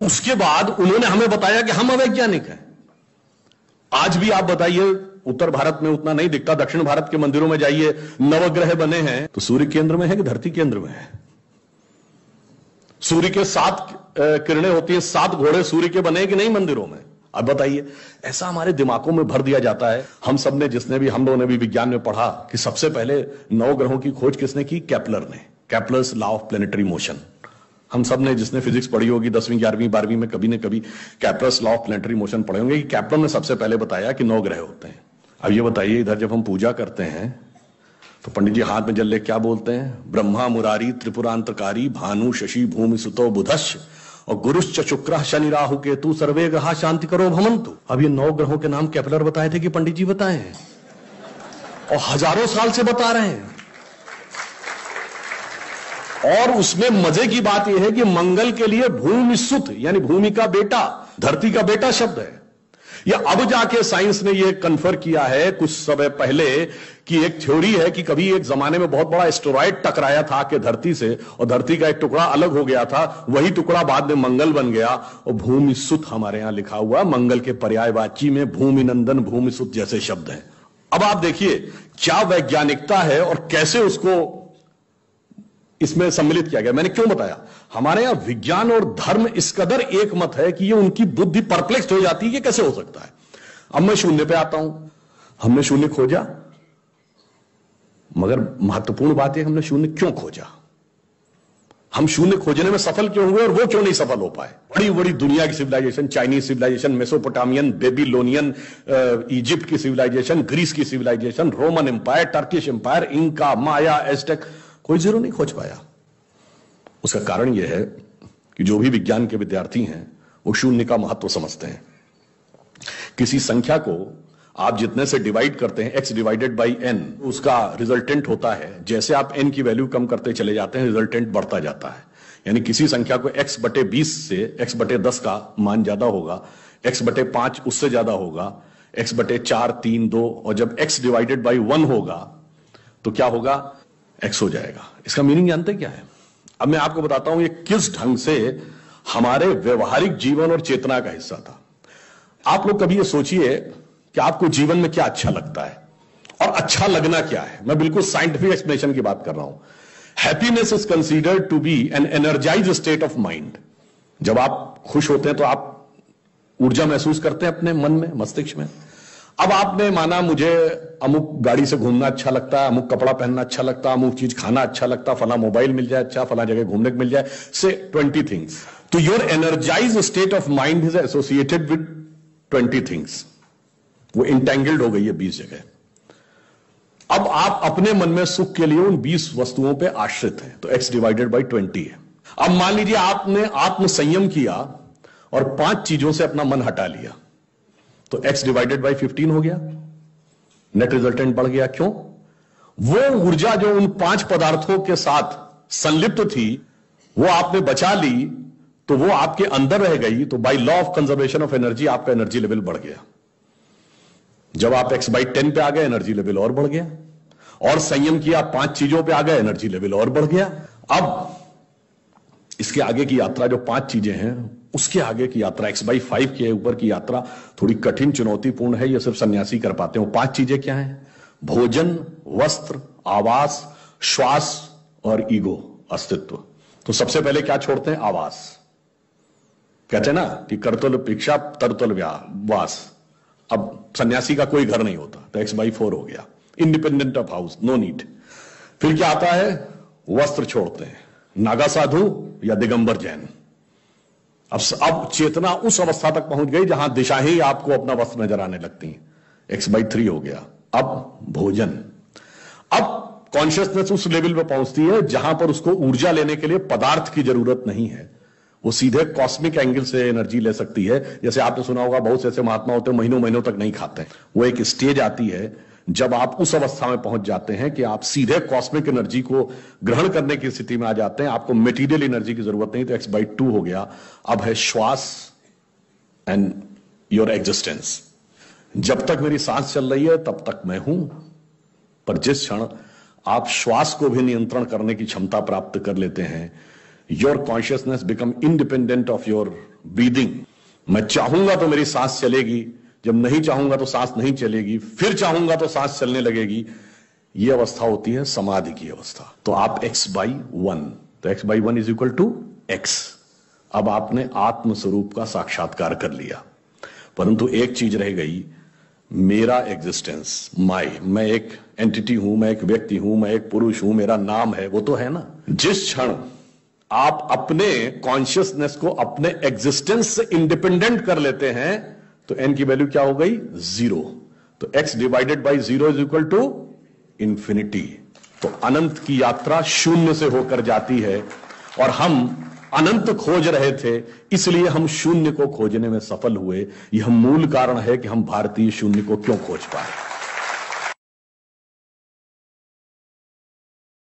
उसके बाद उन्होंने हमें बताया कि हम अवैज्ञानिक हैं। आज भी आप बताइए, उत्तर भारत में उतना नहीं दिखता, दक्षिण भारत के मंदिरों में जाइए, नवग्रह बने हैं तो सूर्य केंद्र में है कि धरती केंद्र में है? सूर्य के 7 किरणें होती हैं, 7 घोड़े सूर्य के बने कि नहीं मंदिरों में? अब बताइए, ऐसा हमारे दिमागों में भर दिया जाता है। हम लोगों ने भी विज्ञान में पढ़ा कि सबसे पहले नवग्रहों की खोज किसने की? केपलर ने। Kepler's law of planetary motion. हम सब ने, जिसने फिजिक्स पढ़ी होगी 10वीं 11वीं 12वीं में, कभी न कभी Kepler's law of planetary motion पढ़े होंगे कि केपलर ने सबसे पहले बताया कि 9 ग्रह होते हैं। अब ये बताइए, इधर जब हम पूजा करते हैं तो पंडित जी हाथ में जल ले क्या बोलते हैं? ब्रह्मा मुरारी त्रिपुरांतकारी भानु शशि भूमि सुतो बुधश्च और गुरुश्च शुक्र शनि राहु केतु सर्वे ग्रहा शांति करो भवन्तु। अब ये 9 ग्रहों के नाम केपलर बताए थे कि पंडित जी बताए हैं? और हजारों साल से बता रहे हैं। और उसमें मजे की बात यह है कि मंगल के लिए भूमि सुत यानी भूमि का बेटा, धरती का बेटा शब्द है। या अब जाके साइंस ने यह कन्फर्म किया है कुछ समय पहले कि एक थ्योरी है कि कभी एक जमाने में बहुत बड़ा एस्टेरॉयड टकराया था कि धरती से, और धरती का एक टुकड़ा अलग हो गया था, वही टुकड़ा बाद में मंगल बन गया। और भूमि सुत हमारे यहां लिखा हुआ, मंगल के पर्यायवाची में भूमि नंदन भूमि सुत जैसे शब्द हैं। अब आप देखिए क्या वैज्ञानिकता है और कैसे उसको इसमें सम्मिलित किया गया। मैंने क्यों बताया? हमारे यहां विज्ञान और धर्म इस कदर एक मत है कि ये उनकी बुद्धि परप्लेक्स हो जाती है कि कैसे हो सकता है। अब मैं शून्य पे आता हूं। हमने शून्य खोजा, मगर महत्वपूर्ण बात है हमने शून्य क्यों खोजा? हम शून्य खोजने में सफल क्यों हुए और वो क्यों नहीं सफल हो पाए? बड़ी बड़ी दुनिया की civilization, Chinese civilization, Mesopotamian, Babylonian, Egypt की सिविलाइजेशन, ग्रीस की civilization, Roman empire, Turkish empire, Inca, Maya, Aztec, कोई जीरो नहीं खोज पाया। उसका कारण यह है कि जो भी विज्ञान के विद्यार्थी हैं वो शून्य का महत्व समझते हैं। किसी संख्या को आप जितने से डिवाइड करते हैं, x डिवाइडेड बाई n, उसका रिजल्टेंट होता है। जैसे आप n की वैल्यू कम करते चले जाते हैं, रिजल्टेंट बढ़ता जाता है। यानी किसी संख्या को x बटे 20 से x बटे 10 का मान ज्यादा होगा, x बटे 5 उससे ज्यादा होगा, x बटे 4, 3, 2, और जब x डिवाइडेड बाई 1 होगा तो क्या होगा? x हो जाएगा। इसका मीनिंग जानते क्या है? अब मैं आपको बताता हूं ये किस ढंग से हमारे व्यवहारिक जीवन और चेतना का हिस्सा था। आप लोग कभी ये सोचिए कि आपको जीवन में क्या अच्छा लगता है और अच्छा लगना क्या है। मैं बिल्कुल साइंटिफिक एक्सप्लेनेशन की बात कर रहा हूं। Happiness is considered to be an energised state of mind. जब आप खुश होते हैं तो आप ऊर्जा महसूस करते हैं अपने मन में, मस्तिष्क में। अब आपने माना मुझे अमुक गाड़ी से घूमना अच्छा लगता है, अमुक कपड़ा पहनना अच्छा लगता है, अमुक चीज खाना अच्छा लगता है, फला मोबाइल मिल जाए अच्छा, फला जगह घूमने को मिल जाए, से 20 थिंग्स। तो your energised state of mind is associated with 20 things. वो इंटेंगल्ड हो गई है 20 जगह। अब आप अपने मन में सुख के लिए उन 20 वस्तुओं पे आश्रित हैं, तो x डिवाइडेड बाई 20 है। अब मान लीजिए आपने आत्म संयम किया और 5 चीजों से अपना मन हटा लिया, तो x डिवाइडेड बाई 15 हो गया। नेट रिजल्टेंट बढ़ गया। क्यों? वो ऊर्जा जो उन 5 पदार्थों के साथ संलिप्त थी वो आपने बचा ली, तो वो आपके अंदर रह गई। तो by law of conservation of energy आपका एनर्जी लेवल बढ़ गया। जब आप x बाई 10 पे आ गए, एनर्जी लेवल और बढ़ गया। और संयम किया, 5 चीजों पे आ गए, एनर्जी लेवल और बढ़ गया। अब इसके आगे की यात्रा जो 5 चीजें हैं, उसके आगे की यात्रा x बाई 5 के ऊपर की यात्रा थोड़ी कठिन चुनौतीपूर्ण है। यह सिर्फ सन्यासी कर पाते हैं। 5 चीजें क्या हैं? भोजन, वस्त्र, आवास, श्वास और ईगो, अस्तित्व। तो सबसे पहले क्या छोड़ते हैं? आवास। कहते हैं ना कि करतल भिक्षा तरतल वास। अब सन्यासी का कोई घर नहीं होता, तो x बाई 4 हो गया। Independent of house, no need. फिर क्या आता है? वस्त्र छोड़ते हैं, नागा साधु या दिगंबर जैन। अब चेतना उस अवस्था तक पहुंच गई जहां दिशा ही आपको अपना वस्त्र नजर आने लगती है। x बाई 3 हो गया। अब भोजन। अब कॉन्शियसनेस उस लेवल पे पहुंचती है जहां पर उसको ऊर्जा लेने के लिए पदार्थ की जरूरत नहीं है। वो सीधे कॉस्मिक एंगल से एनर्जी ले सकती है। जैसे आपने सुना होगा, बहुत से ऐसे महात्मा होते हैं महीनों महीनों तक नहीं खाते। वो एक स्टेज आती है जब आप उस अवस्था में पहुंच जाते हैं कि आप सीधे कॉस्मिक एनर्जी को ग्रहण करने की स्थिति में आ जाते हैं। आपको मटेरियल एनर्जी की जरूरत नहीं। तो x बाई 2 हो गया। अब है श्वास एंड योर एग्जिस्टेंस। जब तक मेरी सांस चल रही है तब तक मैं हूं, पर जिस क्षण आप श्वास को भी नियंत्रण करने की क्षमता प्राप्त कर लेते हैं, your consciousness become independent of your breathing. मैं चाहूंगा तो मेरी सांस चलेगी, जब नहीं चाहूंगा तो सांस नहीं चलेगी, फिर चाहूंगा तो सांस चलने लगेगी। यह अवस्था होती है समाधि की अवस्था। तो आप x/1, तो x/1 is equal to x। अब आपने आत्म स्वरूप का साक्षात्कार कर लिया, परंतु एक चीज रह गई, मेरा एग्जिस्टेंस, मैं एक एंटिटी हूं, मैं एक व्यक्ति हूं, मैं एक पुरुष हूं, मेरा नाम है, वो तो है ना। जिस क्षण आप अपने कॉन्शियसनेस को अपने एग्जिस्टेंस से इंडिपेंडेंट कर लेते हैं तो एन की वैल्यू क्या हो गई? 0। तो x divided by 0 is equal to infinity. तो अनंत की यात्रा शून्य से होकर जाती है, और हम अनंत खोज रहे थे, इसलिए हम शून्य को खोजने में सफल हुए। यह मूल कारण है कि हम भारतीय शून्य को क्यों खोज पाए।